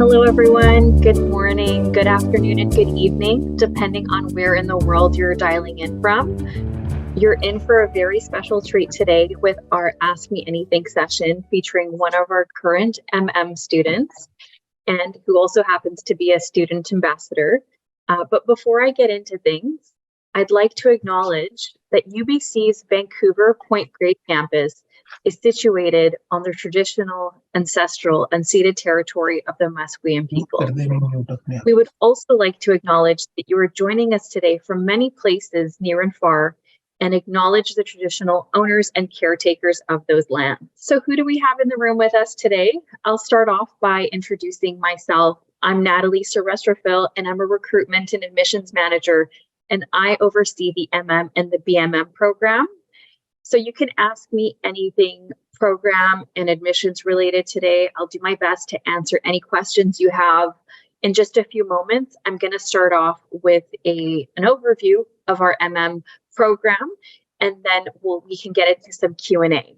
Hello, everyone. Good morning, good afternoon, and good evening, depending on where in the world you're dialing in from. You're in for a very special treat today with our Ask Me Anything session featuring one of our current MM students and who also happens to be a student ambassador. But before I get into things, I'd like to acknowledge that UBC's Vancouver Point Grey campus is situated on the traditional, ancestral, unceded territory of the Musqueam people. We would also like to acknowledge that you are joining us today from many places near and far and acknowledge the traditional owners and caretakers of those lands. So who do we have in the room with us today? I'll start off by introducing myself. I'm Natalie Silvestrafil, and I'm a recruitment and admissions manager, and I oversee the MM and the BMM program. So you can ask me anything program and admissions related today. I'll do my best to answer any questions you have. In just a few moments, I'm going to start off with an overview of our MM program, and then we can get into some Q&A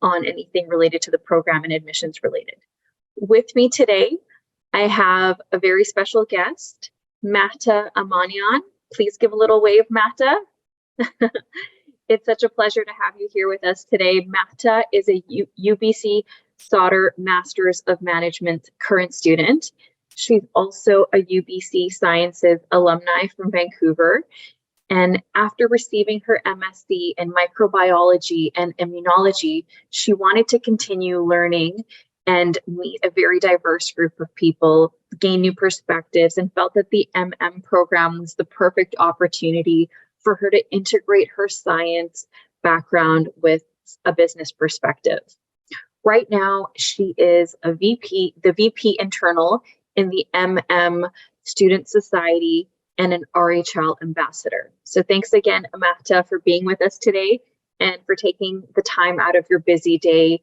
on anything related to the program and admissions related. With me today, I have a very special guest, Mahta Amanian. Please give a little wave, Mahta. It's such a pleasure to have you here with us today. Mahta is a UBC Sauder Masters of Management current student. She's also a UBC Sciences alumni from Vancouver. And after receiving her MSc in microbiology and immunology, she wanted to continue learning and meet a very diverse group of people, gain new perspectives, and felt that the MM program was the perfect opportunity for her to integrate her science background with a business perspective. Right now, she is the VP internal in the MM Student Society and an RHL ambassador. So thanks again, Mahta, for being with us today and for taking the time out of your busy day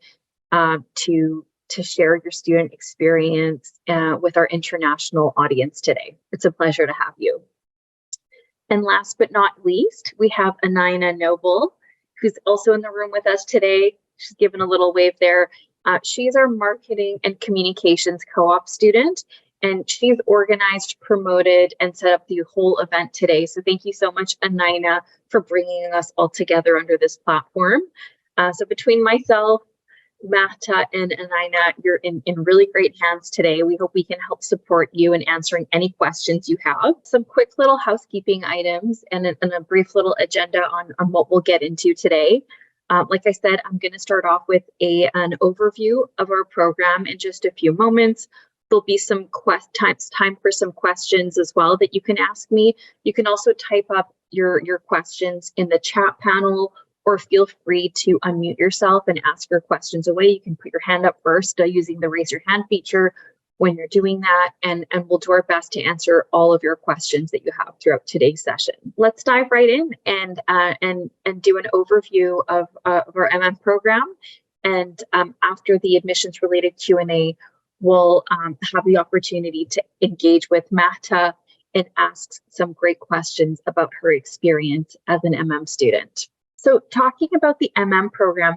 to share your student experience with our international audience today. It's a pleasure to have you. And last but not least, we have Anina Noble, who's also in the room with us today. She's given a little wave there. She's our marketing and communications co-op student, and she's organized, promoted, and set up the whole event today. So thank you so much, Anina, for bringing us all together under this platform. So between myself, Mahta, and Anina, you're in really great hands today. We hope we can help support you in answering any questions you have. Some quick little housekeeping items and a brief little agenda on what we'll get into today. Like I said, I'm going to start off with an overview of our program in just a few moments. There'll be some time for some questions as well that you can ask me. You can also type up your questions in the chat panel, or feel free to unmute yourself and ask your questions away. You can put your hand up first using the raise your hand feature when you're doing that, and we'll do our best to answer all of your questions that you have throughout today's session. Let's dive right in and do an overview of our MM program. And after the admissions related Q&A, we'll have the opportunity to engage with Mahta and ask some great questions about her experience as an MM student. So talking about the MM program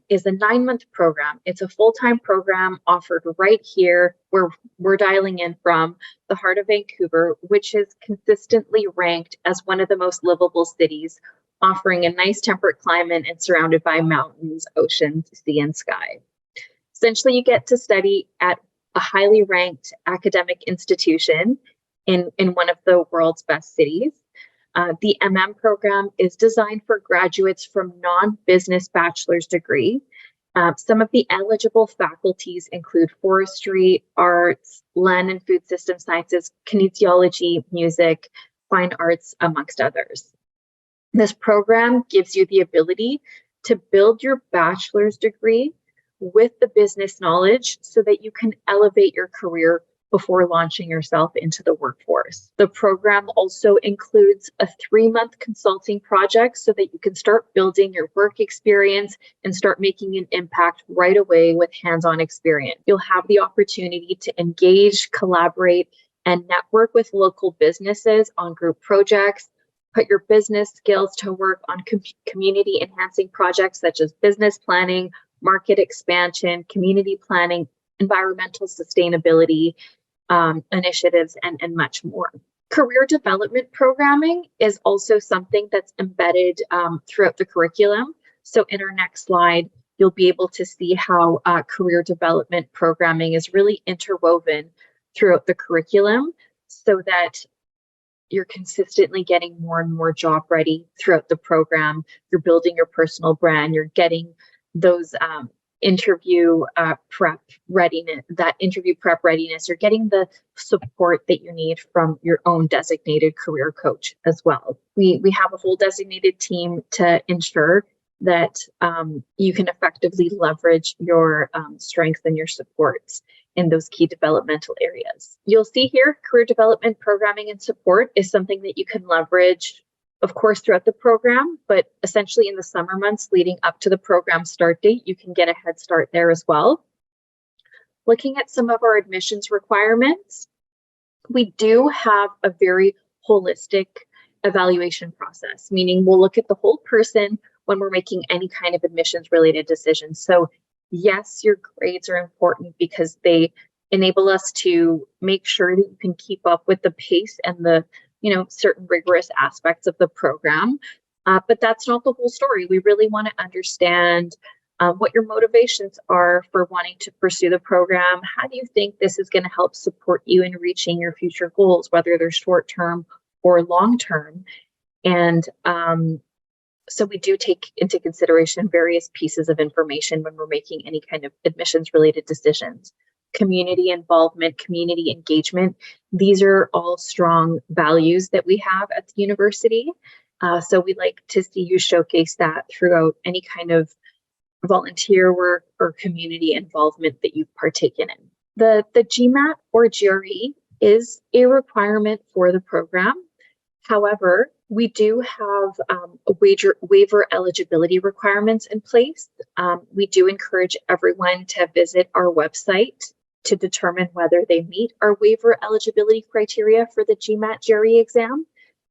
is a 9-month program. It's a full-time program offered right here where we're dialing in from, the heart of Vancouver, which is consistently ranked as one of the most livable cities, offering a nice temperate climate and surrounded by mountains, oceans, sea, and sky. Essentially, you get to study at a highly ranked academic institution in one of the world's best cities. The MM program is designed for graduates from non-business bachelor's degree. Some of the eligible faculties include forestry, arts, land and food system sciences, kinesiology, music, fine arts, amongst others. This program gives you the ability to build your bachelor's degree with the business knowledge so that you can elevate your career before launching yourself into the workforce. The program also includes a 3-month consulting project so that you can start building your work experience and start making an impact right away with hands-on experience. You'll have the opportunity to engage, collaborate, and network with local businesses on group projects, put your business skills to work on community enhancing projects such as business planning, market expansion, community planning, environmental sustainability initiatives, and much more. Career development programming is also something that's embedded throughout the curriculum. So in our next slide, you'll be able to see how career development programming is really interwoven throughout the curriculum so that you're consistently getting more and more job ready throughout the program. You're building your personal brand. You're getting those interview prep readiness, You're getting the support that you need from your own designated career coach as well. We have a whole designated team to ensure that you can effectively leverage your strengths and your supports in those key developmental areas. You'll see here, career development programming and support is something that you can leverage, of course, throughout the program, but essentially in the summer months leading up to the program start date, you can get a head start there as well. Looking at some of our admissions requirements, we do have a very holistic evaluation process, meaning we'll look at the whole person when we're making any kind of admissions related decisions. So yes, your grades are important because they enable us to make sure that you can keep up with the pace and the certain rigorous aspects of the program. But that's not the whole story. We really want to understand what your motivations are for wanting to pursue the program. How do you think this is going to help support you in reaching your future goals, whether they're short-term or long-term? And so we do take into consideration various pieces of information when we're making any kind of admissions related decisions. Community involvement, community engagement, these are all strong values that we have at the university. So we like to see you showcase that throughout any kind of volunteer work or community involvement that you've partaken in. The GMAT or GRE is a requirement for the program. However, we do have waiver eligibility requirements in place. We do encourage everyone to visit our website to determine whether they meet our waiver eligibility criteria for the GMAT GRE exam.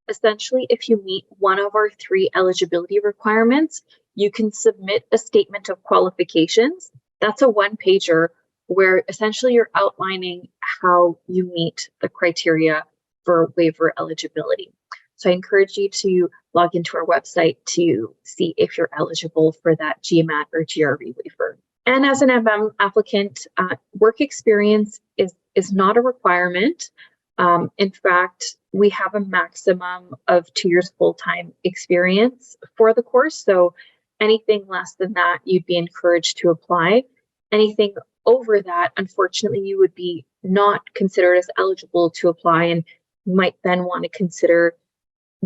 Essentially, if you meet one of our 3 eligibility requirements, you can submit a statement of qualifications. That's a one-pager where essentially you're outlining how you meet the criteria for waiver eligibility. So I encourage you to log into our website to see if you're eligible for that GMAT or GRE waiver. And as an MM applicant, work experience is not a requirement. In fact, we have a maximum of 2 years full-time experience for the course. So anything less than that, you'd be encouraged to apply. Anything over that, unfortunately, you would be not considered as eligible to apply and might then want to consider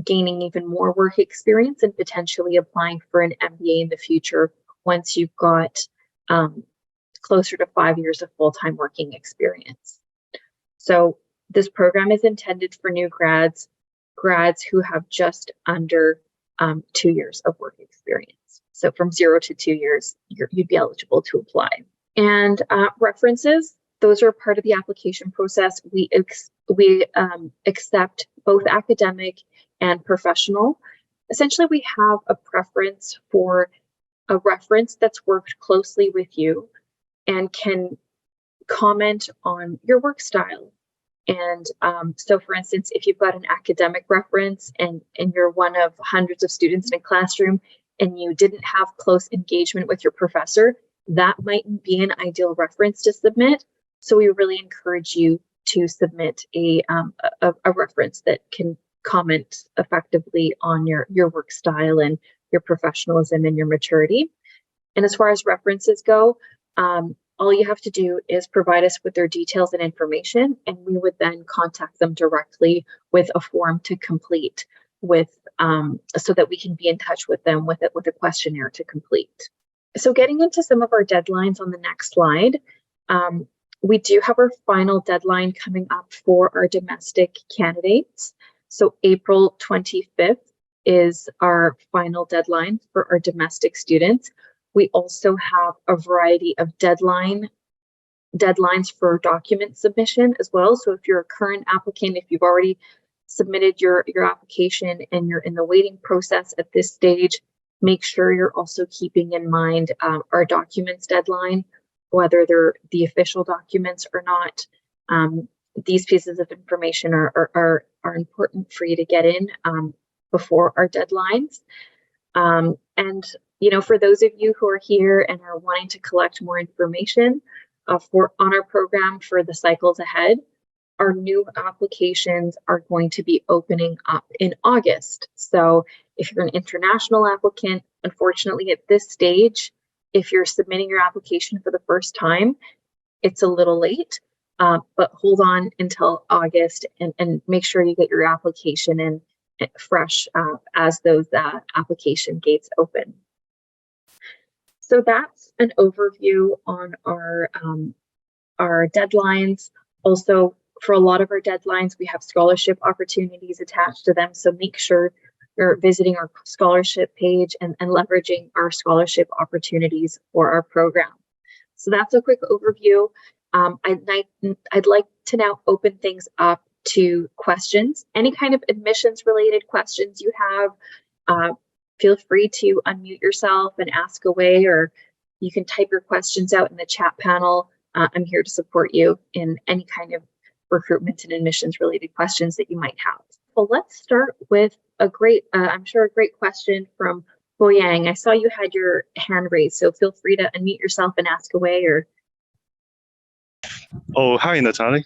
gaining even more work experience and potentially applying for an MBA in the future once you've got closer to 5 years of full-time working experience. So this program is intended for new grads who have just under 2 years of work experience. So from 0 to 2 years, you'd be eligible to apply. And references, those are part of the application process. We accept both academic and professional. Essentially, we have a preference for a reference that's worked closely with you and can comment on your work style. And so, for instance, if you've got an academic reference and you're one of hundreds of students in a classroom and you didn't have close engagement with your professor, that mightn't be an ideal reference to submit. So we really encourage you to submit a reference that can comment effectively on your work style and your professionalism and your maturity. And as far as references go, all you have to do is provide us with their details and information, and we would then contact them directly with a form to complete with, so that we can be in touch with them with a questionnaire to complete. So getting into some of our deadlines on the next slide, we do have our final deadline coming up for our domestic candidates. So April 25th is our final deadline for our domestic students. We also have a variety of deadlines for document submission as well. So if you're a current applicant, if you've already submitted your application and you're in the waiting process at this stage, make sure you're also keeping in mind our documents deadline whether they're the official documents or not. These pieces of information are important for you to get in before our deadlines. And for those of you who are here and are wanting to collect more information on our program for the cycles ahead, our new applications are going to be opening up in August. So if you're an international applicant, unfortunately at this stage, if you're submitting your application for the first time, it's a little late, but hold on until August and make sure you get your application in fresh as those application gates open. So that's an overview on our deadlines. Also, for a lot of our deadlines, we have scholarship opportunities attached to them. So make sure you're visiting our scholarship page and leveraging our scholarship opportunities for our program. So that's a quick overview. I'd like to now open things up to questions. Any kind of admissions related questions you have, feel free to unmute yourself and ask away, or you can type your questions out in the chat panel. I'm here to support you in any kind of recruitment and admissions related questions that you might have. Well, let's start with I'm sure a great question from Boyang. I saw you had your hand raised, so feel free to unmute yourself and ask away. Oh, hi, Natalie.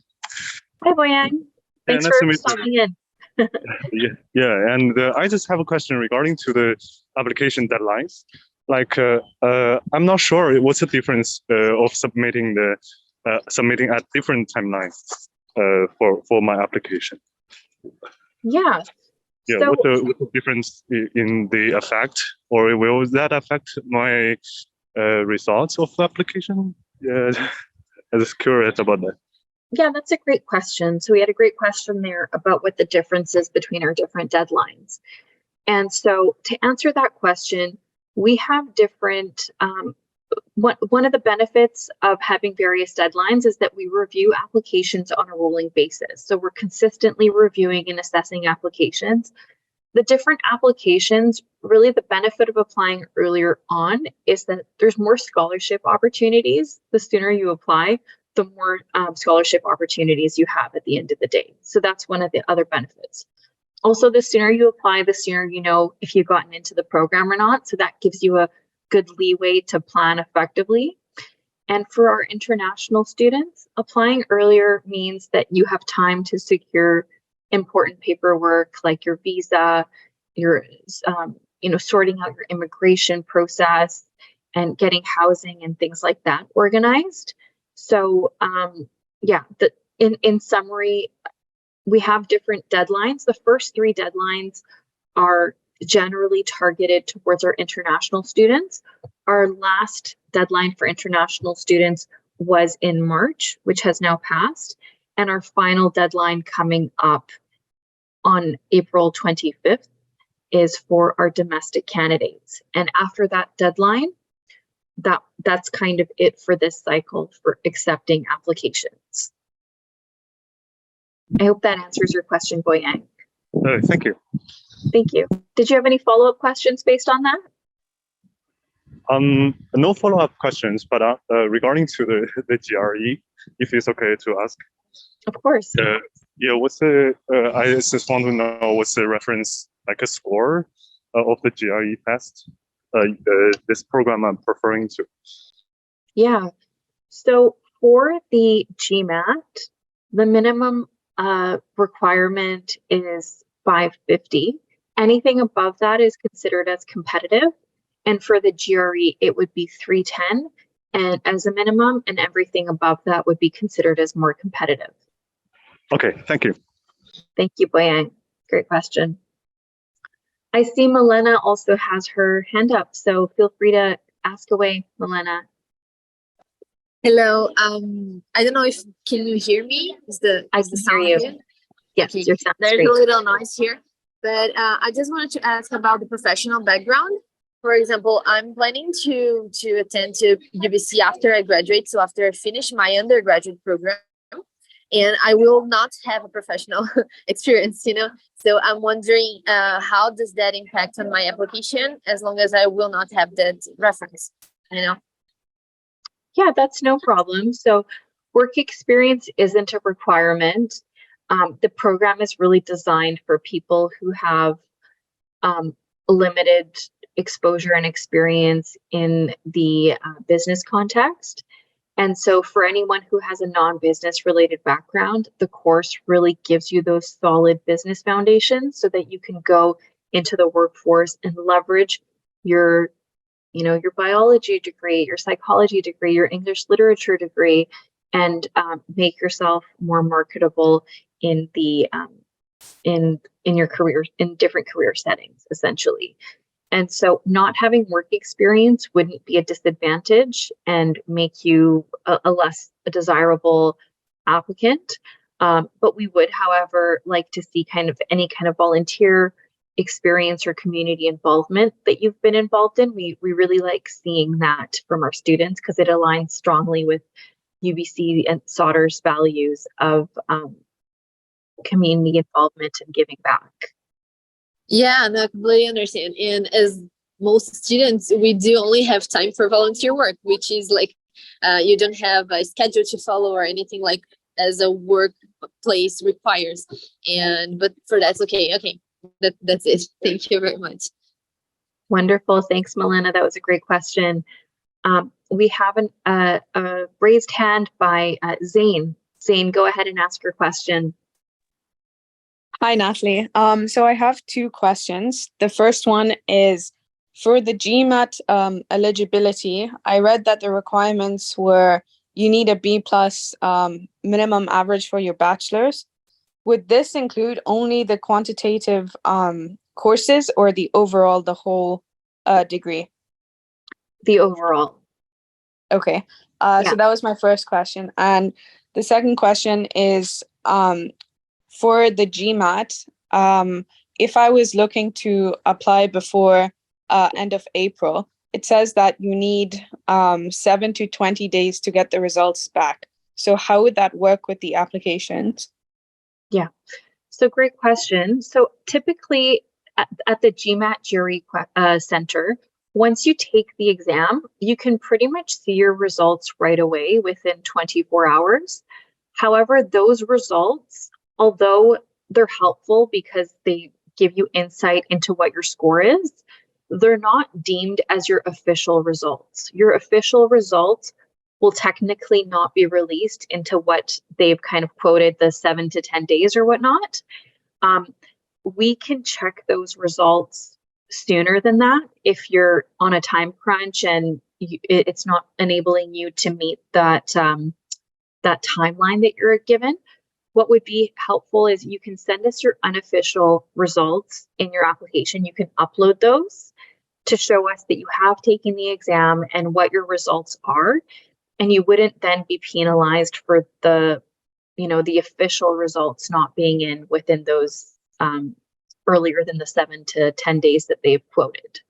Hi, Boyang. Thanks for stopping in. Yeah, and I just have a question regarding to the application deadlines. Like, I'm not sure what's the difference of submitting at different timelines for my application. Yeah. Yeah. So, what's the difference in the effect, or will that affect my results of the application? Yeah, I was curious about that. Yeah, that's a great question. So we had a great question there about what the difference is between our different deadlines. And so to answer that question, we have different, one of the benefits of having various deadlines is that we review applications on a rolling basis. So we're consistently reviewing and assessing applications. The different applications, really the benefit of applying earlier on is that there's more scholarship opportunities. The sooner you apply, the more scholarship opportunities you have at the end of the day. So that's one of the other benefits. Also, the sooner you apply, the sooner you know if you've gotten into the program or not. So that gives you a good leeway to plan effectively. And for our international students, applying earlier means that you have time to secure important paperwork like your visa, your sorting out your immigration process and getting housing and things like that organized. So in summary, we have different deadlines. The first three deadlines are generally targeted towards our international students. Our last deadline for international students was in March, which has now passed, and our final deadline coming up on April 25th is for our domestic candidates. And after that deadline, that's kind of it for this cycle for accepting applications. I hope that answers your question, Boyang. Thank you. Thank you. Did you have any follow-up questions based on that? No follow-up questions, but regarding to the GRE, if it's okay to ask. Of course. Yeah, I just want to know what's the reference, like a score of the GRE test, this program I'm referring to. Yeah. So for the GMAT, the minimum requirement is 550. Anything above that is considered as competitive. And for the GRE, it would be 310 and as a minimum, and everything above that would be considered as more competitive. Okay, thank you. Thank you, Boyang. Great question. I see Milena also has her hand up, so feel free to ask away, Milena. Hello. I don't know if can you hear me? I can hear you. Here? Yes, okay. Your sound There's great. A little noise here, but I just wanted to ask about the professional background. For example, I'm planning to attend to UBC after I graduate, so after I finish my undergraduate program, and I will not have a professional experience, So I'm wondering how does that impact on my application as long as I will not have that reference, Yeah, that's no problem. So work experience isn't a requirement. The program is really designed for people who have um, limited exposure and experience in the business context. And so for anyone who has a non-business related background, the course really gives you those solid business foundations so that you can go into the workforce and leverage your, your biology degree, your psychology degree, your English literature degree, and make yourself more marketable in the in your career, in different career settings, essentially. And so not having work experience wouldn't be a disadvantage and make you a less desirable applicant. But we would, however, like to see kind of any kind of volunteer experience or community involvement that you've been involved in. We really like seeing that from our students because it aligns strongly with UBC and Sauder's values of community involvement and giving back. Yeah, no, I completely understand. And as most students, we do only have time for volunteer work, which is like you don't have a schedule to follow or anything like as a workplace requires. But for that's okay. Okay, that's it. Thank you very much. Wonderful. Thanks, Milena. That was a great question. We have a raised hand by Zane. Zane, go ahead and ask your question. Hi, Natalie. So I have two questions. The first one is for the GMAT eligibility. I read that the requirements were you need a B+ minimum average for your bachelor's. Would this include only the quantitative courses or the whole degree? The overall. Okay. Yeah. So that was my first question. And the second question is for the GMAT, if I was looking to apply before end of April, it says that you need 7 to 20 days to get the results back. So how would that work with the applications? Yeah, so great question. So typically at the GMAT Jury Center, once you take the exam, you can pretty much see your results right away within 24 hours. However, those results, although they're helpful because they give you insight into what your score is, they're not deemed as your official results. Your official results will technically not be released into what they've kind of quoted, the 7 to 10 days or whatnot. We can check those results sooner than that if you're on a time crunch and it's not enabling you to meet that that timeline that you're given. What would be helpful is you can send us your unofficial results in your application. You can upload those to show us that you have taken the exam and what your results are. And you wouldn't then be penalized for the official results not being in within those earlier than the 7 to 10 days that they've quoted,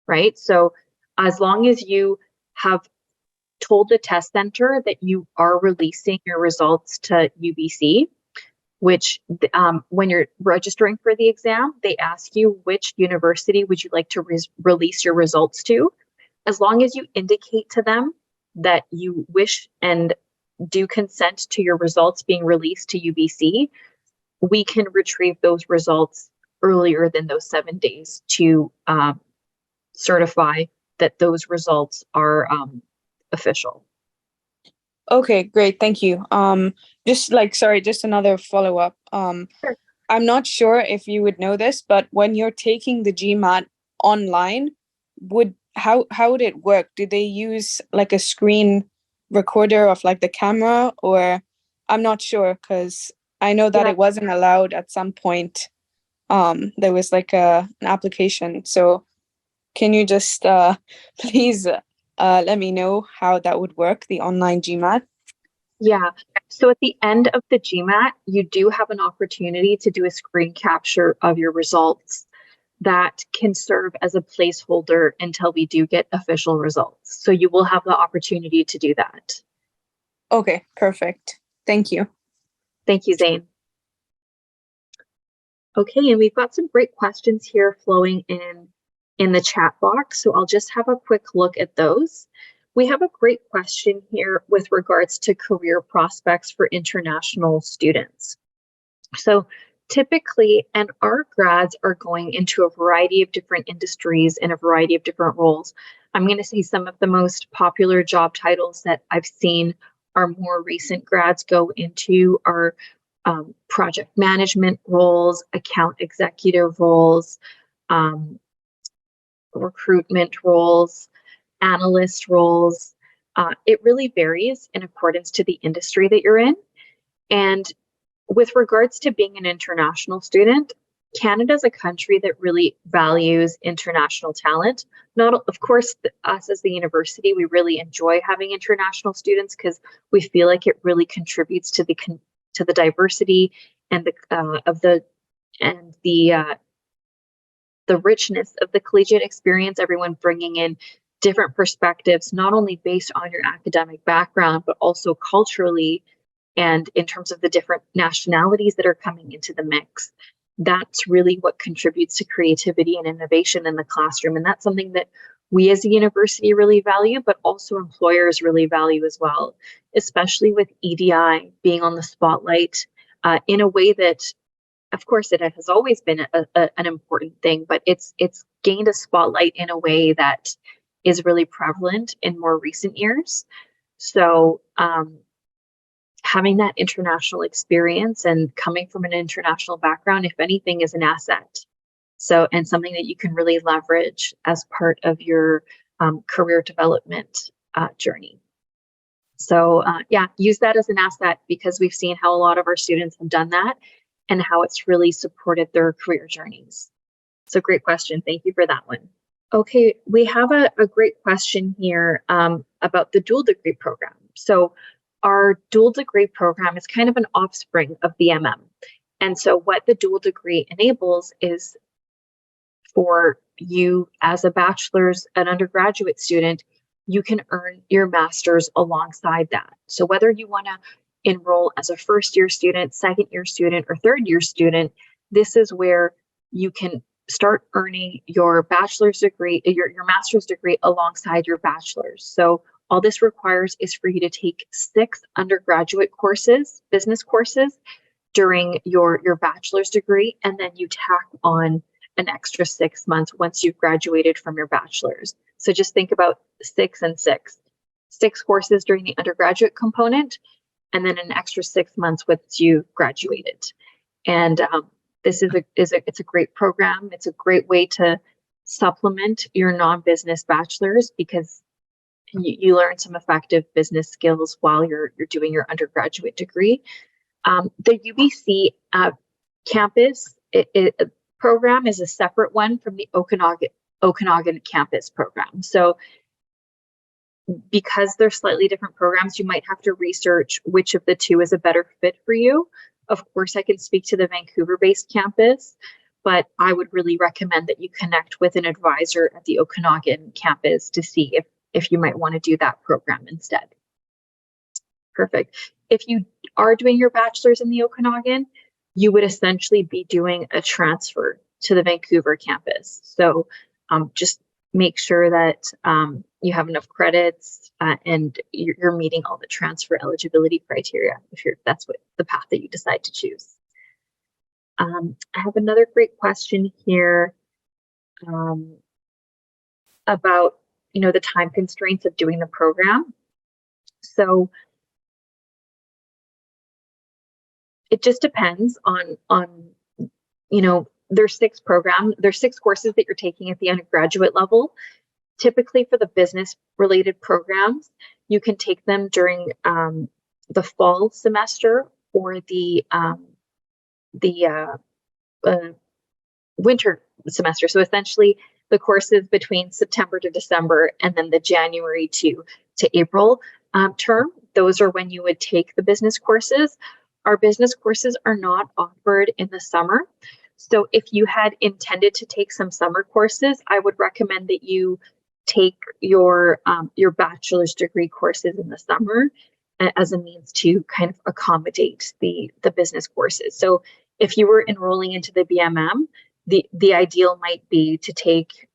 right? So as long as you have told the test center that you are releasing your results to UBC, which when you're registering for the exam, they ask you which university would you like to release your results to. As long as you indicate to them that you wish and do consent to your results being released to UBC, we can retrieve those results earlier than those 7 days to certify that those results are official. Okay, great. Thank you. Just another follow-up. Sure. I'm not sure if you would know this, but when you're taking the GMAT online, how would it work? Do they use like a screen recorder of like the camera, or I'm not sure because I know that it wasn't allowed at some point. There was like an application. So can you just please let me know how that would work, the online GMAT? Yeah. So at the end of the GMAT, you do have an opportunity to do a screen capture of your results that can serve as a placeholder until we do get official results. So you will have the opportunity to do that. Okay, perfect. Thank you. Thank you, Zane. Okay, and we've got some great questions here flowing in the chat box. So I'll just have a quick look at those. We have a great question here with regards to career prospects for international students. So typically, and our grads are going into a variety of different industries and a variety of different roles. I'm going to say some of the most popular job titles that I've seen our more recent grads go into are project management roles, account executive roles, recruitment roles, analyst roles. It really varies in accordance to the industry that you're in. And with regards to being an international student, Canada is a country that really values international talent. Not, of course, us as the university, we really enjoy having international students because we feel like it really contributes to the diversity and the richness of the collegiate experience. Everyone bringing in different perspectives, not only based on your academic background, but also culturally and in terms of the different nationalities that are coming into the mix. That's really what contributes to creativity and innovation in the classroom. And that's something that we as a university really value, but also employers really value as well, especially with EDI being on the spotlight in a way that, of course, it has always been an important thing, but it's gained a spotlight in a way that is really prevalent in more recent years. So having that international experience and coming from an international background, if anything, is an asset. So, and something that you can really leverage as part of your career development journey. So yeah, use that as an asset because we've seen how a lot of our students have done that and how it's really supported their career journeys. So great question. Thank you for that one. Okay, we have a great question here about the dual degree program. So our dual degree program is kind of an offspring of the MM. And so what the dual degree enables is for you as a bachelor's, an undergraduate student, you can earn your master's alongside that. So whether you want to enroll as a first year student, second year student, or third year student, this is where you can start earning your bachelor's degree, your master's degree alongside your bachelor's. So all this requires is for you to take 6 undergraduate courses, business courses, during your bachelor's degree, and then you tack on an extra 6 months once you've graduated from your bachelor's. So just think about 6 and 6. 6 courses during the undergraduate component, and then an extra 6 months once you graduated. And this it's a great program. It's a great way to supplement your non-business bachelor's because you learn some effective business skills while you're doing your undergraduate degree. The UBC campus program is a separate one from the Okanagan campus program. So because they're slightly different programs, you might have to research which of the two is a better fit for you. Of course, I can speak to the Vancouver-based campus, but I would really recommend that you connect with an advisor at the Okanagan campus to see if you might want to do that program instead. Perfect. If you are doing your bachelor's in the Okanagan, you would essentially be doing a transfer to the Vancouver campus. So just make sure that you have enough credits and you're meeting all the transfer eligibility criteria if that's what the path that you decide to choose. I have another great question here about the time constraints of doing the program. So it just depends on there's 6 courses that you're taking at the undergraduate level. Typically for the business related programs, you can take them during the fall semester or the winter semester. So essentially the courses between September to December and then the January to April term, those are when you would take the business courses. Our business courses are not offered in the summer. So if you had intended to take some summer courses, I would recommend that you take your bachelor's degree courses in the summer as a means to kind of accommodate the business courses. So if you were enrolling into the BMM, the ideal might be to take,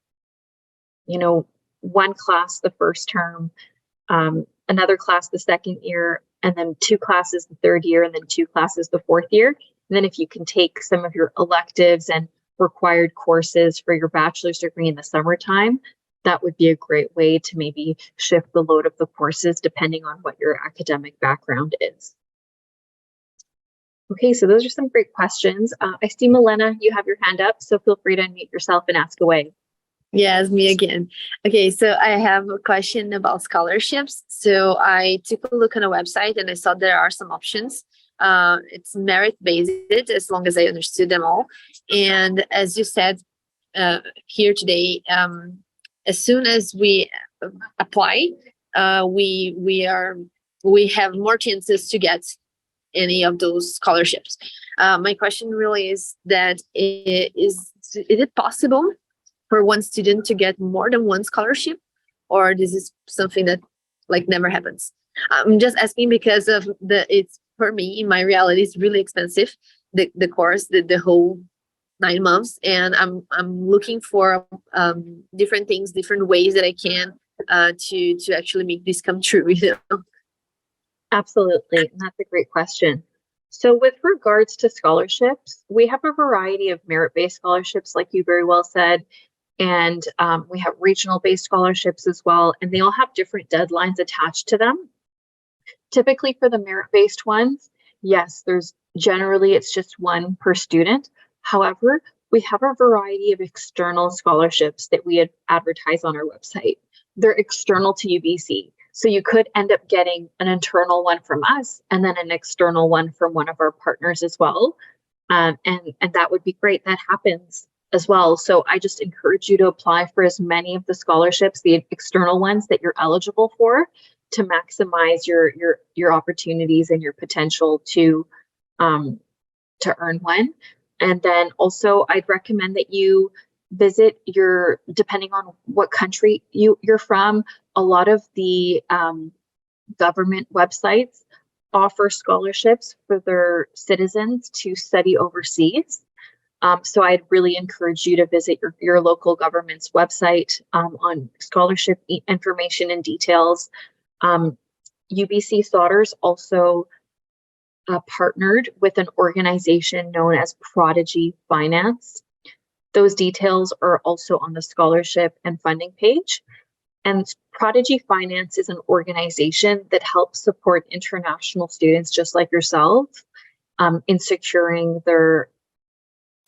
one class the first term, another class the second year, and then 2 classes the third year, and then 2 classes the fourth year. And then if you can take some of your electives and required courses for your bachelor's degree in the summertime, that would be a great way to maybe shift the load of the courses depending on what your academic background is. Okay, so those are some great questions. I see, Milena, you have your hand up, so feel free to unmute yourself and ask away. Yes, me again. Okay, so I have a question about scholarships. So I took a look on a website and I saw there are some options. It's merit-based, as long as I understood them all. And as you said here today, as soon as we apply, we have more chances to get any of those scholarships. My question really is that is it possible for one student to get more than one scholarship, or this is something that like never happens? I'm just asking because of it's for me, my reality is really expensive, the course, the whole 9 months, and I'm looking for different things, different ways that I can to actually make this come true. Absolutely, and that's a great question. So with regards to scholarships, we have a variety of merit-based scholarships, like you very well said, and we have regional-based scholarships as well, and they all have different deadlines attached to them. Typically for the merit-based ones, yes, it's just one per student. However, we have a variety of external scholarships that we advertise on our website. They're external to UBC. So you could end up getting an internal one from us and then an external one from one of our partners as well. And that would be great. That happens as well. So I just encourage you to apply for as many of the scholarships, the external ones that you're eligible for, to maximize your opportunities and your potential to earn one. And then also I'd recommend that you visit depending on what country you're from, a lot of the government websites offer scholarships for their citizens to study overseas. So I'd really encourage you to visit your local government's website on scholarship information and details. UBC Sodders also partnered with an organization known as Prodigy Finance. Those details are also on the scholarship and funding page. And Prodigy Finance is an organization that helps support international students just like yourself in securing their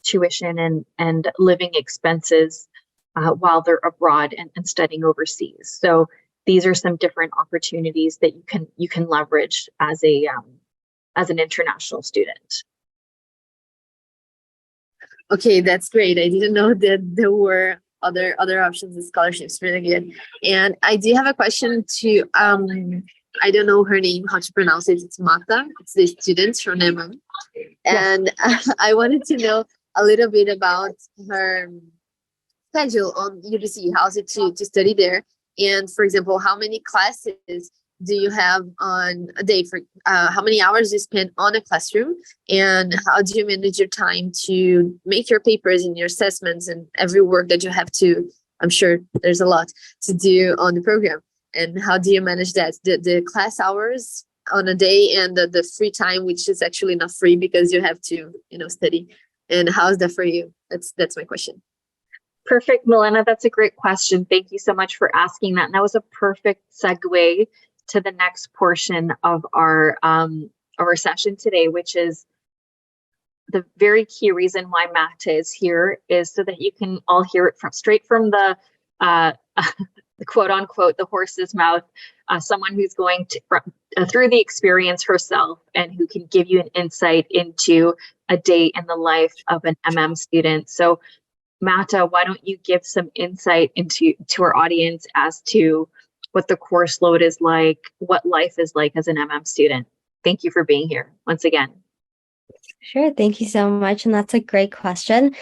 tuition and living expenses while they're abroad and studying overseas. So these are some different opportunities that you can leverage as an international student. Okay, that's great. I didn't know that there were other options and scholarships. Really good. And I do have a question to I don't know her name, how to pronounce it. It's Mahta. It's the student from MM. And I wanted to know a little bit about her schedule on UBC. How's it to study there? And for example, how many classes do you have on a day? For how many hours you spend on a classroom, and how do you manage your time to make your papers and your assessments and every work that you have to? I'm sure there's a lot to do on the program. And how do you manage that? The class hours on a day and the free time, which is actually not free because you have to, study. And how is that for you? That's my question. Perfect, Milena. That's a great question. Thank you so much for asking that. And that was a perfect segue to the next portion of our session today, which is the very key reason why Mahta is here, is so that you can all hear it straight from the quote unquote the horse's mouth, someone who's going to through the experience herself and who can give you an insight into a day in the life of an MM student. So Mahta, why don't you give some insight to our audience as to what the course load is like, what life is like as an MM student. Thank you for being here once again. Sure. Thank you so much. And that's a great question.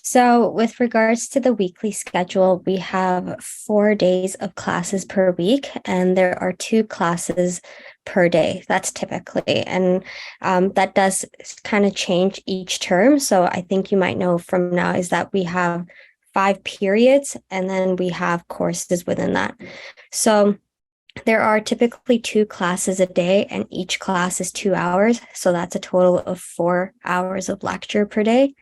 So with regards to the weekly schedule, we have 4 days of classes per week, and there are 2 classes per day. That's typically, and that does kind of change each term. So I think you might know from now is that we have 5 periods, and then we have courses within that. So there are typically 2 classes a day, and each class is 2 hours. So that's a total of 4 hours of lecture per day.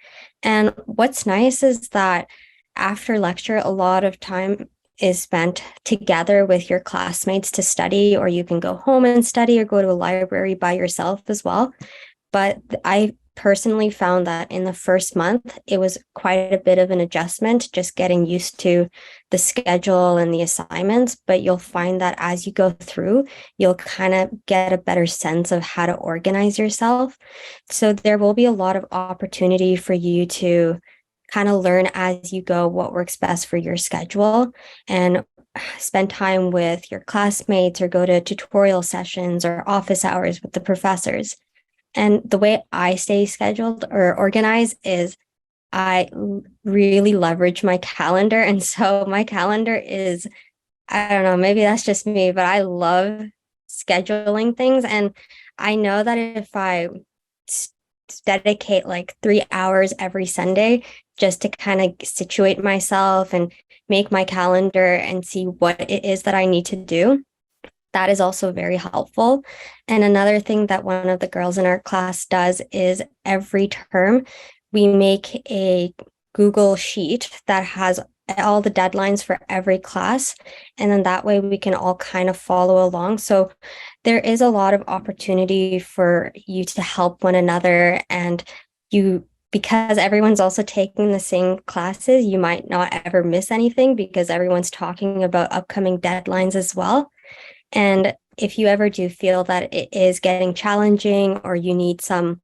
And what's nice is that after lecture, a lot of time is spent together with your classmates to study, or you can go home and study or go to a library by yourself as well. But I personally found that in the first month, it was quite a bit of an adjustment, just getting used to the schedule and the assignments. But you'll find that as you go through, you'll kind of get a better sense of how to organize yourself. So there will be a lot of opportunity for you to kind of learn as you go what works best for your schedule, and spend time with your classmates or go to tutorial sessions or office hours with the professors. And the way I stay scheduled or organized is I really leverage my calendar. And so my calendar is, I don't know, maybe that's just me, but I love scheduling things. And I know that if I dedicate like 3 hours every Sunday just to kind of situate myself and make my calendar and see what it is that I need to do, that is also very helpful. And another thing that one of the girls in our class does is every term we make a Google sheet that has all the deadlines for every class. And then that way we can all kind of follow along. So there is a lot of opportunity for you to help one another. And because everyone's also taking the same classes, you might not ever miss anything because everyone's talking about upcoming deadlines as well. And if you ever do feel that it is getting challenging or you need some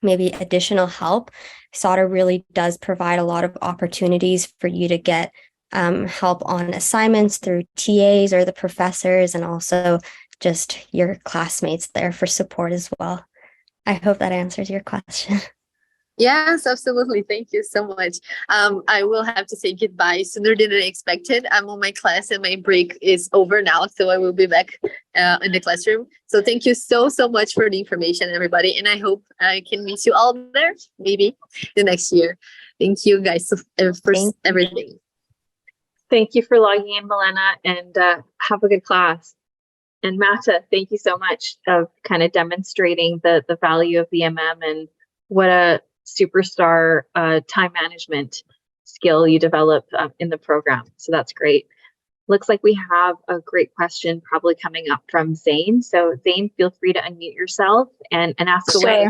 maybe additional help, SOTA really does provide a lot of opportunities for you to get help on assignments through TAs or the professors, and also just your classmates there for support as well. I hope that answers your question. Yes, absolutely. Thank you so much. I will have to say goodbye sooner than I expected. I'm on my class and my break is over now, so I will be back in the classroom. So thank you so much for the information, everybody. And I hope I can meet you all there, maybe the next year. Thank you guys for everything. Thank you for logging in, Milena, and have a good class. And Mahta, thank you so much of kind of demonstrating the value of the MM and what a superstar time management skill you develop in the program. So that's great. Looks like we have a great question probably coming up from Zane. So Zane, feel free to unmute yourself and ask away.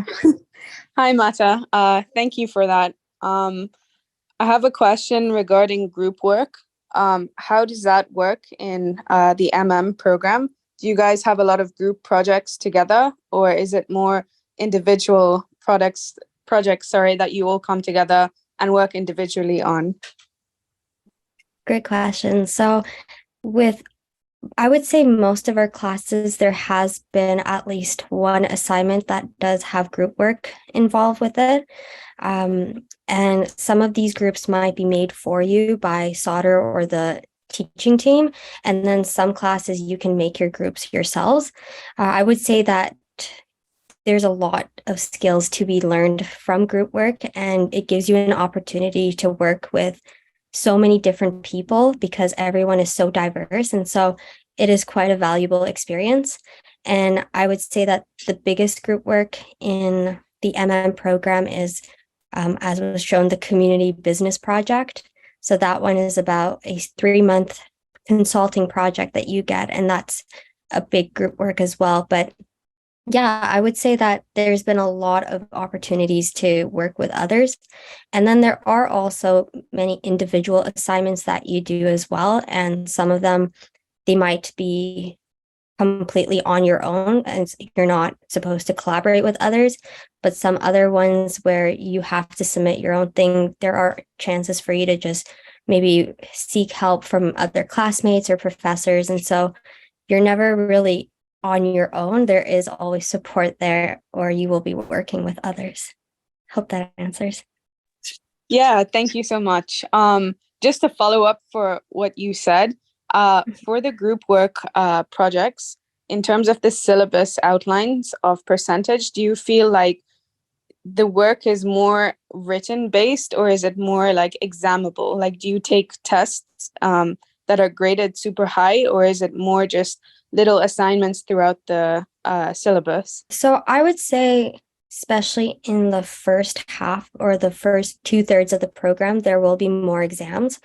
Hi, Mahta. Thank you for that. I have a question regarding group work. How does that work in the MM program? Do you guys have a lot of group projects together, or is it more individual projects, that you all come together and work individually on? Great question. So I would say most of our classes, there has been at least one assignment that does have group work involved with it. And some of these groups might be made for you by SOTA or the teaching team. And then some classes you can make your groups yourselves. I would say that there's a lot of skills to be learned from group work, and it gives you an opportunity to work with so many different people because everyone is so diverse. And so it is quite a valuable experience. And I would say that the biggest group work in the MM program is, as was shown, the community business project. So that one is about a 3-month consulting project that you get, and that's a big group work as well. But yeah, I would say that there's been a lot of opportunities to work with others. And then there are also many individual assignments that you do as well. And some of them, they might be completely on your own and you're not supposed to collaborate with others. But some other ones where you have to submit your own thing, there are chances for you to just maybe seek help from other classmates or professors. And so you're never really on your own. There is always support there, or you will be working with others. Hope that answers. Yeah, thank you so much. Just to follow up for what you said, for the group work projects, in terms of the syllabus outlines of percentage, do you feel like the work is more written based, or is it more like examinable? Like, do you take tests that are graded super high, or is it more just little assignments throughout the syllabus? So I would say, especially in the first half or the first 2/3 of the program, there will be more exams.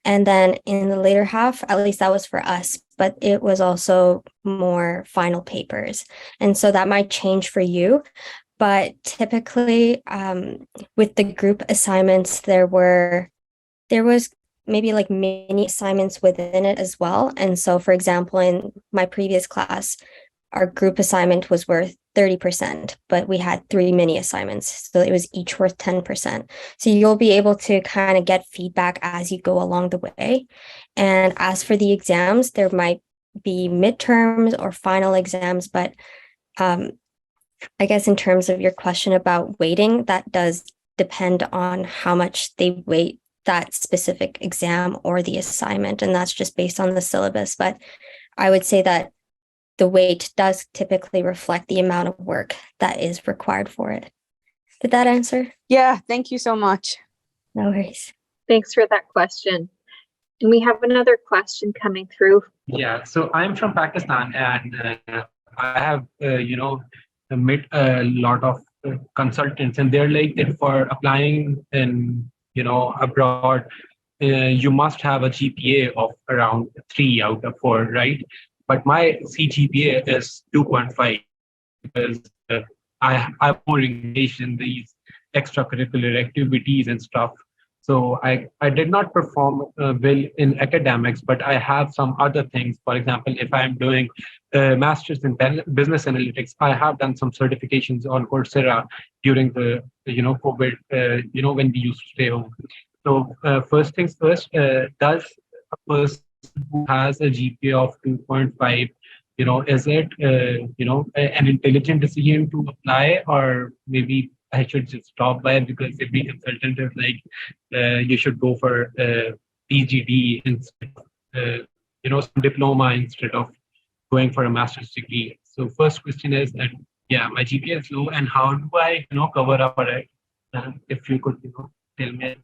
And then in the later half, at least that was for us, but it was also more final papers. And so that might change for you. But typically, with the group assignments, there was maybe like mini assignments within it as well. And so, for example, in my previous class, our group assignment was worth 30%, but we had 3 mini assignments. So it was each worth 10%. So you'll be able to kind of get feedback as you go along the way. And as for the exams, there might be midterms or final exams, but I guess in terms of your question about weighting, that does depend on how much they weight that specific exam or the assignment. And that's just based on the syllabus. But I would say that the weight does typically reflect the amount of work that is required for it. Did that answer? Yeah, thank you so much. No worries. Thanks for that question. And we have another question coming through. Yeah, so I'm from Pakistan, and I have, met a lot of consultants, and they're like that for applying in, abroad, you must have a GPA of around 3 out of 4, right? But my CGPA is 2.5 because I have more engaged in these extracurricular activities and stuff. So I did not perform well in academics, but I have some other things. For example, if I'm doing master's in business analytics, I have done some certifications on Coursera during the COVID, when we used to stay home. So first things first, does a person who has a GPA of 2.5, is it an intelligent decision to apply, or maybe I should just stop by it because every consultant is like, you should go for PGD instead of, some diploma instead of going for a master's degree. So first question is that, yeah, my GPA is low, and how do I, cover up for it? If you could, tell me.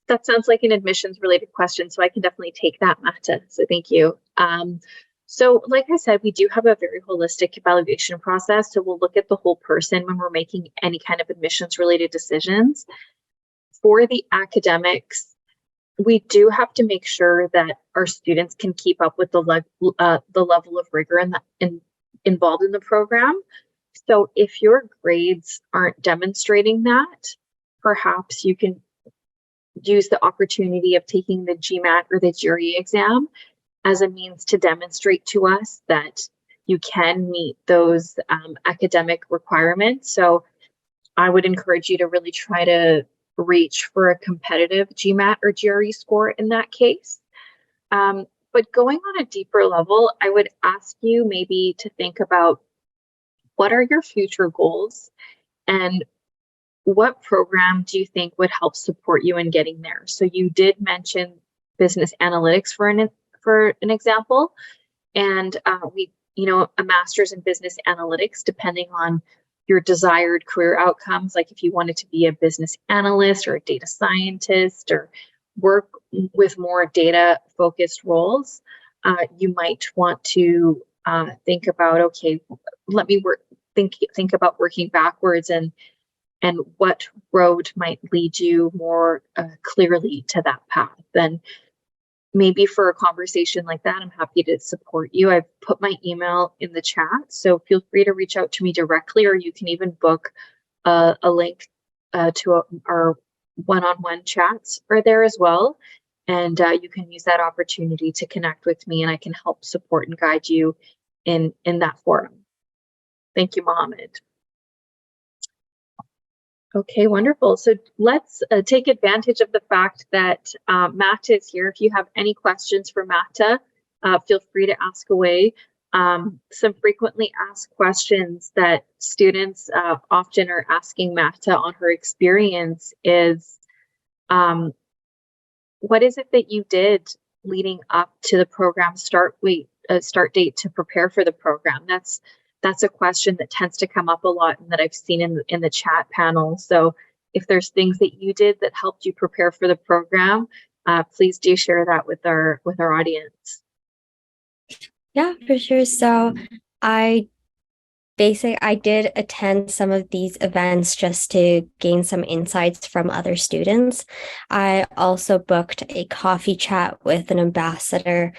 That sounds like an admissions related question, so I can definitely take that, Mahta. So thank you. So like I said, we do have a very holistic evaluation process. So we'll look at the whole person when we're making any kind of admissions related decisions. For the academics, we do have to make sure that our students can keep up with the level of rigor involved in the program. So if your grades aren't demonstrating that, perhaps you can use the opportunity of taking the GMAT or the GRE exam as a means to demonstrate to us that you can meet those academic requirements. So I would encourage you to really try to reach for a competitive GMAT or GRE score in that case. But going on a deeper level, I would ask you maybe to think about what are your future goals and what program do you think would help support you in getting there? So you did mention business analytics for an example, and a master's in business analytics, depending on your desired career outcomes, like if you wanted to be a business analyst or a data scientist or work with more data focused roles, you might want to think about, okay, let me think about working backwards and what road might lead you more clearly to that path. And maybe for a conversation like that, I'm happy to support you. I've put my email in the chat, so feel free to reach out to me directly, or you can even book a link to our one-on-one chats are there as well. And you can use that opportunity to connect with me, and I can help support and guide you in that forum. Thank you, Mohammed. Okay, wonderful. So let's take advantage of the fact that Mahta is here. If you have any questions for Mahta, feel free to ask away. Some frequently asked questions that students often are asking Mahta on her experience is, what is it that you did leading up to the program start date to prepare for the program? That's a question that tends to come up a lot and that I've seen in the chat panel. So if there's things that you did that helped you prepare for the program, please do share that with our audience. Yeah, for sure. So I did attend some of these events just to gain some insights from other students. I also booked a coffee chat with an ambassador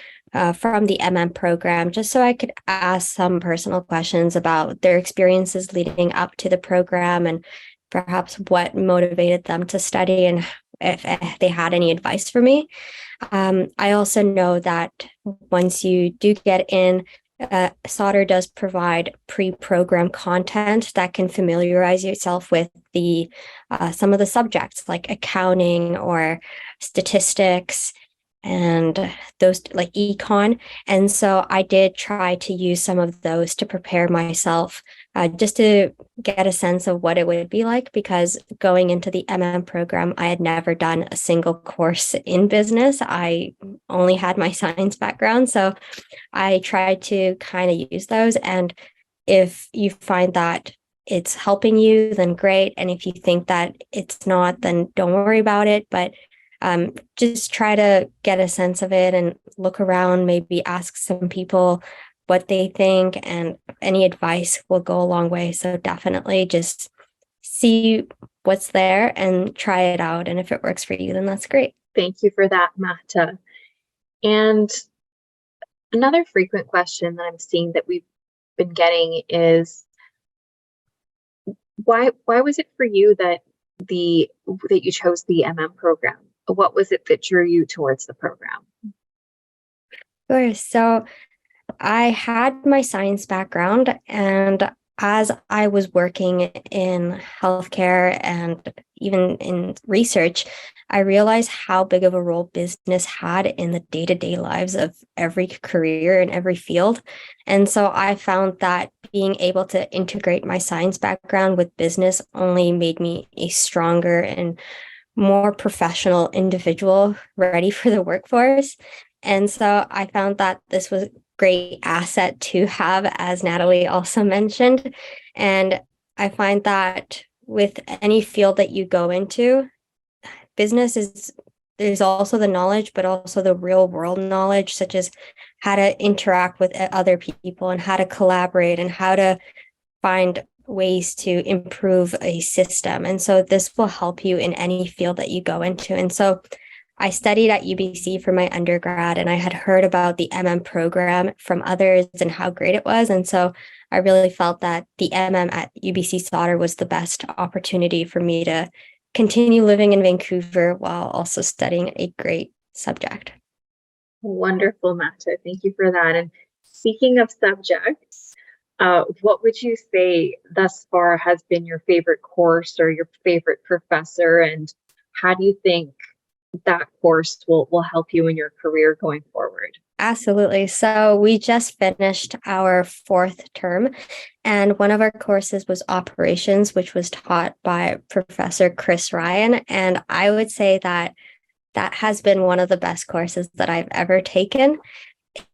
from the MM program, just so I could ask some personal questions about their experiences leading up to the program and perhaps what motivated them to study and if they had any advice for me. I also know that once you do get in, Sauder does provide pre-program content that can familiarize yourself with the some of the subjects like accounting or statistics and those like econ. And so I did try to use some of those to prepare myself just to get a sense of what it would be like, because going into the MM program, I had never done a single course in business. I only had my science background. So I tried to kind of use those. And if you find that it's helping you, then great. And if you think that it's not, then don't worry about it. But just try to get a sense of it and look around, maybe ask some people what they think, and any advice will go a long way. So definitely just see what's there and try it out. And if it works for you, then that's great. Thank you for that, Mahta. And another frequent question that I'm seeing that we've been getting is, why was it for you that you chose the MM program? What was it that drew you towards the program? Sure. So I had my science background, and as I was working in healthcare and even in research, I realized how big of a role business had in the day-to-day lives of every career in every field. And so I found that being able to integrate my science background with business only made me a stronger and more professional individual ready for the workforce. And so I found that this was a great asset to have, as Natalie also mentioned. And I find that with any field that you go into, there's also the knowledge, but also the real world knowledge, such as how to interact with other people and how to collaborate and how to find ways to improve a system. And so this will help you in any field that you go into. And so I studied at UBC for my undergrad, and I had heard about the MM program from others and how great it was. And so I really felt that the MM at UBC Sauder was the best opportunity for me to continue living in Vancouver while also studying a great subject. Wonderful, Mahta. Thank you for that. And speaking of subjects, what would you say thus far has been your favorite course or your favorite professor? And how do you think that course will help you in your career going forward? Absolutely. So we just finished our 4th term, and one of our courses was operations, which was taught by Professor Chris Ryan. And I would say that has been one of the best courses that I've ever taken.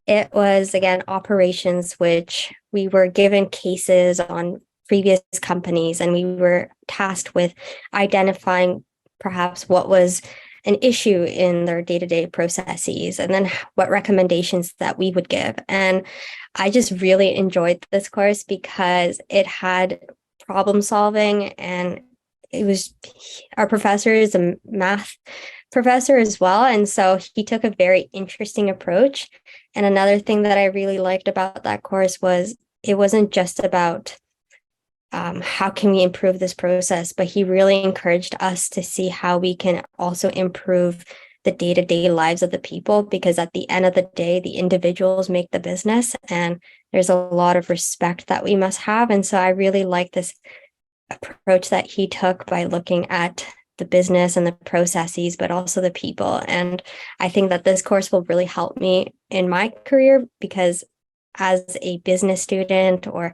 It was, again, operations, which we were given cases on previous companies, and we were tasked with identifying perhaps what was an issue in their day-to-day processes, and then what recommendations that we would give. And I just really enjoyed this course because it had problem solving, and our professor is a math professor as well. And so he took a very interesting approach. And another thing that I really liked about that course was it wasn't just about how can we improve this process, but he really encouraged us to see how we can also improve the day-to-day lives of the people, because at the end of the day, the individuals make the business, and there's a lot of respect that we must have. And so I really like this approach that he took by looking at the business and the processes, but also the people. And I think that this course will really help me in my career, because as a business student or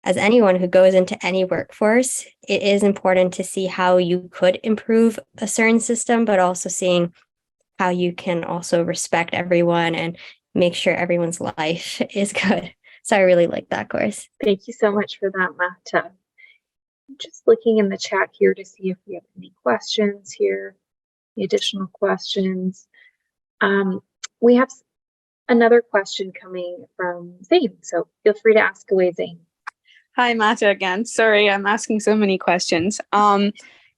as anyone who goes into any workforce, it is important to see how you could improve a certain system, but also seeing how you can also respect everyone and make sure everyone's life is good. So I really like that course. Thank you so much for that, Mahta. I'm just looking in the chat here to see if we have any questions here. Any additional questions? We have another question coming from Zane, so feel free to ask away, Zane. Hi, Mahta again. Sorry, I'm asking so many questions.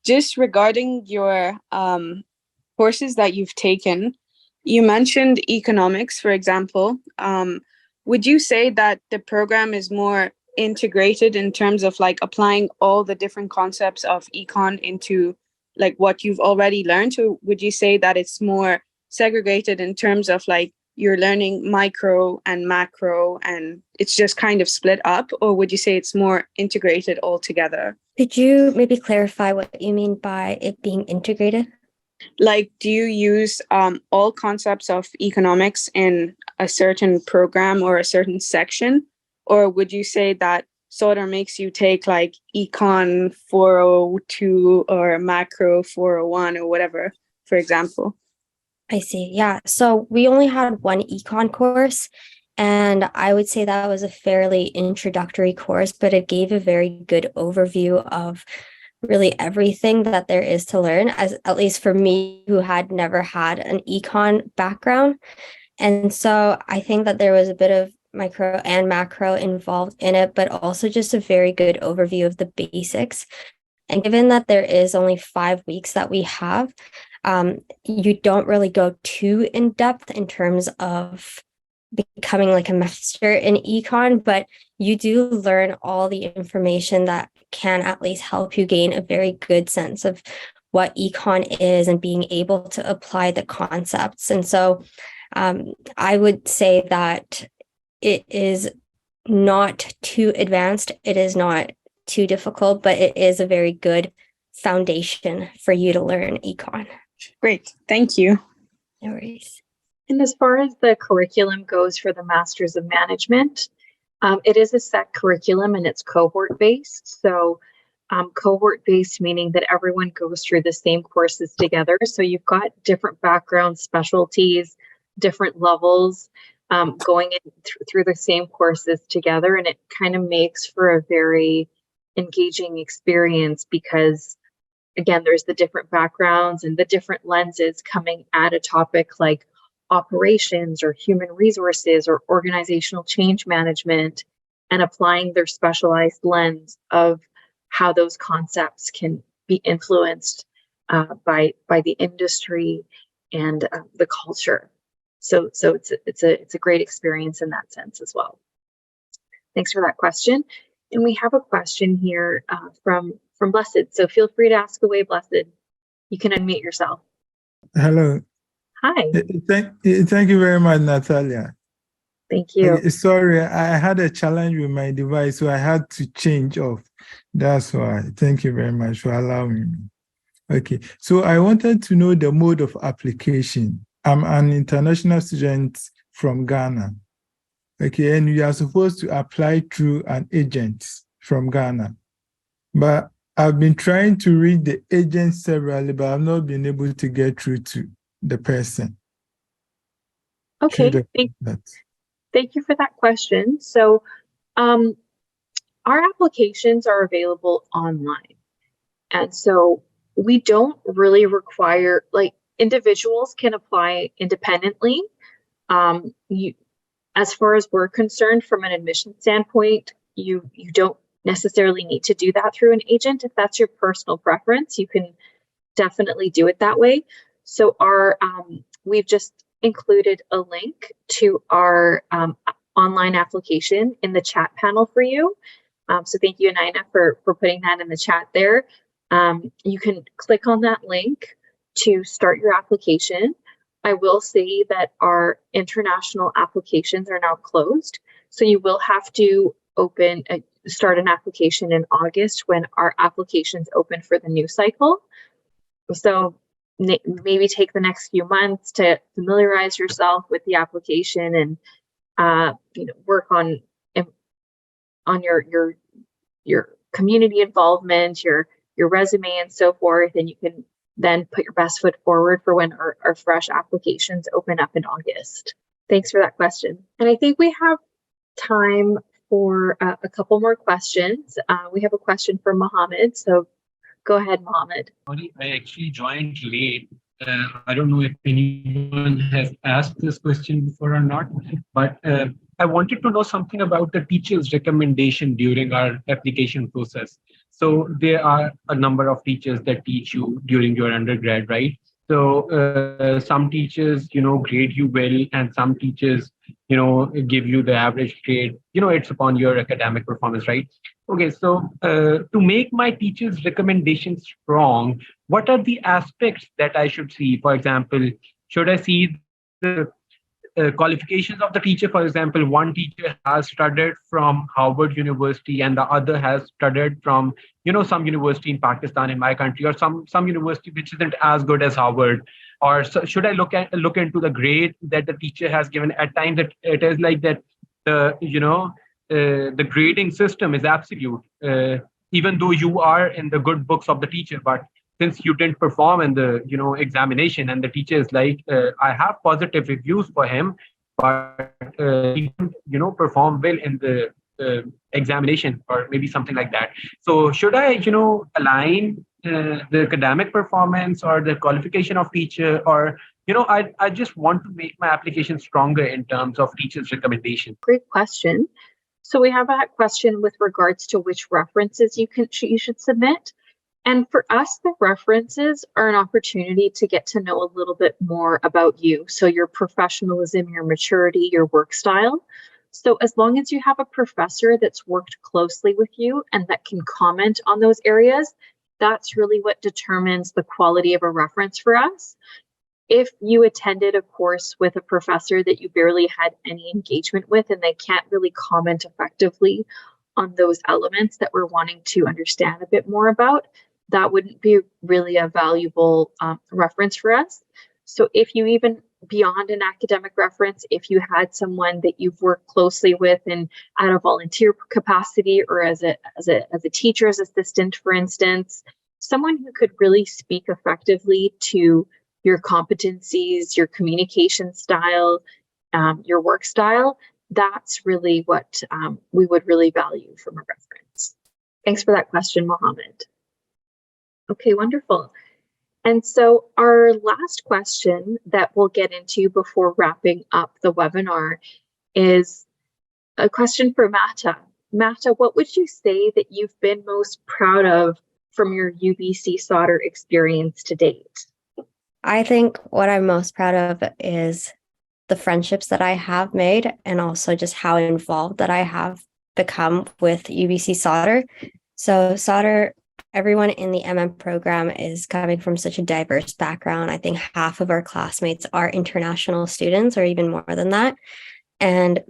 Just regarding your courses that you've taken, you mentioned economics, for example. Would you say that the program is more integrated in terms of like applying all the different concepts of econ into like what you've already learned? Or would you say that it's more segregated in terms of like you're learning micro and macro and it's just kind of split up? Or would you say it's more integrated altogether? Could you maybe clarify what you mean by it being integrated? Like, do you use all concepts of economics in a certain program or a certain section? Or would you say that sort of makes you take like econ 402 or macro 401 or whatever, for example? I see. Yeah. So we only had one econ course, and I would say that was a fairly introductory course, but it gave a very good overview of really everything that there is to learn, as at least for me who had never had an econ background. And so I think that there was a bit of micro and macro involved in it, but also just a very good overview of the basics. And given that there is only 5 weeks that we have, you don't really go too in depth in terms of becoming like a master in econ, but you do learn all the information that can at least help you gain a very good sense of what econ is and being able to apply the concepts. And so I would say that it is not too advanced. It is not too difficult, but it is a very good foundation for you to learn econ. Great. Thank you. No worries. And as far as the curriculum goes for the Masters of Management, it is a set curriculum and it's cohort-based. So cohort-based meaning that everyone goes through the same courses together. So you've got different backgrounds, specialties, different levels going in through the same courses together. And it kind of makes for a very engaging experience because, again, there's the different backgrounds and the different lenses coming at a topic like operations or human resources or organizational change management and applying their specialized lens of how those concepts can be influenced by the industry and the culture. So it's a great experience in that sense as well. Thanks for that question. And we have a question here from Blessed. So feel free to ask away, Blessed. You can unmute yourself. Hello. Hi. Thank you very much, Natalia. Thank you. Sorry, I had a challenge with my device, so I had to change off. That's why. Thank you very much for allowing me. Okay, so I wanted to know the mode of application. I'm an international student from Ghana. Okay, and you are supposed to apply through an agent from Ghana. But I've been trying to read the agent severally, but I've not been able to get through to the person. Okay, thank you for that question. So our applications are available online. And so we don't really require, like, individuals can apply independently. As far as we're concerned, from an admission standpoint, you don't necessarily need to do that through an agent. If that's your personal preference, you can definitely do it that way. So we've just included a link to our online application in the chat panel for you. So thank you, Anina, for putting that in the chat there. You can click on that link to start your application. I will say that our international applications are now closed. So you will have to start an application in August when our applications open for the new cycle. So maybe take the next few months to familiarize yourself with the application and work on your community involvement, your resume and so forth, and you can then put your best foot forward for when our fresh applications open up in August. Thanks for that question. And I think we have time for a couple more questions. We have a question from Mohammed, so go ahead, Mohammed. I actually joined late I don't know if anyone has asked this question before or not, but I wanted to know something about the teacher's recommendation during our application process. So there are a number of teachers that teach you during your undergrad, right? So some teachers, grade you well, and some teachers, give you the average grade. It's upon your academic performance, right? Okay, so to make my teacher's recommendations strong, what are the aspects that I should see? For example, should I see the qualifications of the teacher? For example, one teacher has studied from Harvard University and the other has studied from, some university in Pakistan, in my country, or some university which isn't as good as Harvard. Or so should I look into the grade that the teacher has given? At times, it is like that. The grading system is absolute, even though you are in the good books of the teacher, but since you didn't perform in the examination, and the teacher is like, I have positive reviews for him, but he didn't perform well in the examination, or maybe something like that. So should I align the academic performance or the qualification of teacher, or I just want to make my application stronger in terms of teacher's recommendation? Great question. So we have that question with regards to which references you should submit. And for us, the references are an opportunity to get to know a little bit more about you. So your professionalism, your maturity, your work style. So as long as you have a professor that's worked closely with you and that can comment on those areas, that's really what determines the quality of a reference for us. If you attended a course with a professor that you barely had any engagement with and they can't really comment effectively on those elements that we're wanting to understand a bit more about, that wouldn't be really a valuable reference for us. So if you even beyond an academic reference, if you had someone that you've worked closely with and at a volunteer capacity or as a teacher's assistant, for instance, someone who could really speak effectively to your competencies, your communication style, your work style, that's really what we would really value from a reference. Thanks for that question, Mohammed. Okay, wonderful. And so our last question that we'll get into before wrapping up the webinar is a question for Mahta. Mahta, what would you say that you've been most proud of from your UBC solder experience to date? I think what I'm most proud of is the friendships that I have made, and also just how involved that I have become with UBC solder. So solder, everyone in the MM program is coming from such a diverse background. I think half of our classmates are international students, or even more than that. And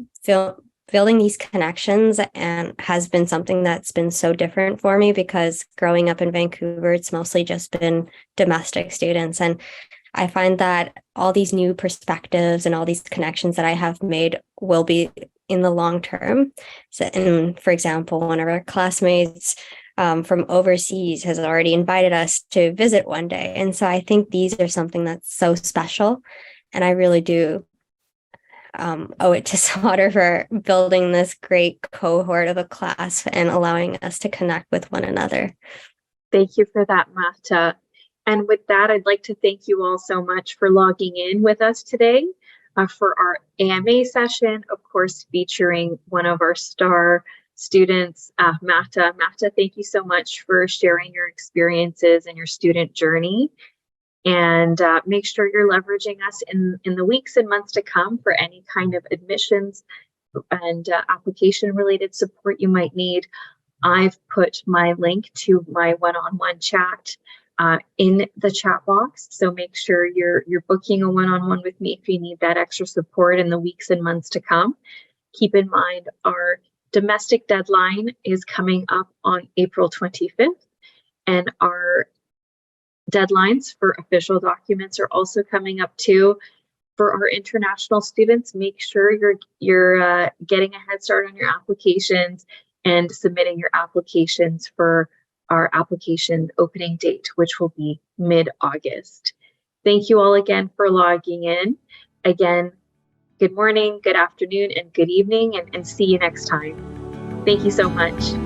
building these connections and has been something that's been so different for me, because growing up in Vancouver, it's mostly just been domestic students. And I find that all these new perspectives and all these connections that I have made will be in the long term. So, and for example, one of our classmates from overseas has already invited us to visit one day. And so I think these are something that's so special. And I really do owe it to solder for building this great cohort of a class and allowing us to connect with one another. Thank you for that, Mahta. And with that, I'd like to thank you all so much for logging in with us today for our AMA session, of course, featuring one of our star students, Mahta. Mahta, thank you so much for sharing your experiences and your student journey. And make sure you're leveraging us in the weeks and months to come for any kind of admissions and application related support you might need. I've put my link to my one-on-one chat in the chat box. So make sure you're booking a one-on-one with me if you need that extra support in the weeks and months to come. Keep in mind, our domestic deadline is coming up on April 25th, and our deadlines for official documents are also coming up too. For our international students, make sure you're getting a head start on your applications and submitting your applications for our application opening date, which will be mid-August. Thank you all again for logging in. Again, good morning, good afternoon, and good evening, and see you next time. Thank you so much.